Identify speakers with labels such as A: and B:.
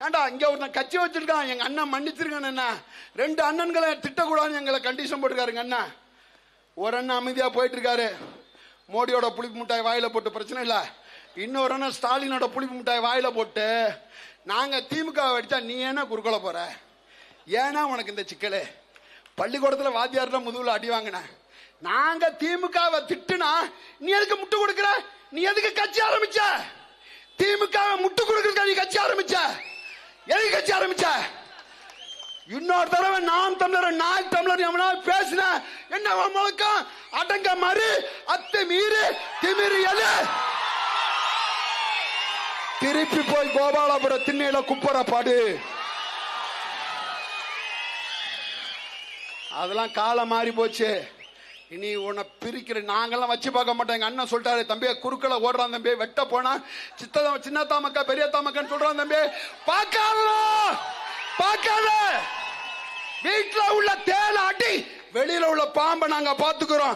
A: ஆண்டா இங்க ஒருத்தன் கட்சி வச்சிருக்கான், எங்க அண்ணன் மன்னிச்சிருக்கான் என்ன, 2 அண்ணன்களை திட்டக்கூடாதுன்னு எங்களை கண்டிஷன் போட்டுருக்காருங்க அண்ணன். ஒரு அண்ணன் அமைதியா போயிட்டு இருக்காரு, மோடியோட புளிப்பு மிட்டாய் வாயில போட்டு பிரச்சனை இல்ல. இன்னொரு அண்ணன் ஸ்டாலினோட புளிப்பு மிட்டாய் வாயில போட்டு, நாங்க திமுக அடிச்சா நீ ஏன்னா குறுக்கோல போற, ஏன்னா உனக்கு இந்த சிக்கலு, பள்ளிக்கூடத்துல வாத்தியார்ல முதுகுல அடி வாங்கின, நாங்க திமுகவை திட்டுனா நீ எதுக்கு முட்டு கொடுக்கிற, நீ எதுக்கு கட்சி ஆரம்பிச்ச, திமுகவை முட்டு கொடுக்க நீ கட்சி ஆரம்பிச்ச, எதுக்கு கட்சி ஆரம்பிச்ச? இன்னொரு தடவை நாம் தமிழர் நாய் தமிழர் எவனால் பேசின என்ன முழக்கம், அடங்க மறு அத்து மீறி திமிரி எது, திருப்பி போய் கோபாலபுர திண்ணையில குப்பர பாடு. அதெல்லாம் காலம் மாறி போச்சு. இனி உன்னை பிரிக்கிற நாங்கெல்லாம் வச்சு பார்க்க மாட்டோம். எங்க அண்ணன் சொல்லிட்டாரு, தம்பி குறுக்களை ஓடுறான் தம்பி, வெட்ட போனா சின்னத்தா மக்கா பெரியத்தா மக்கன்னு சொல்றான் தம்பி, பார்க்காத வீட்டுல உள்ள தேலை அடி, வெளியில உள்ள பாம்பை நாங்க பாத்துக்கிறோம்.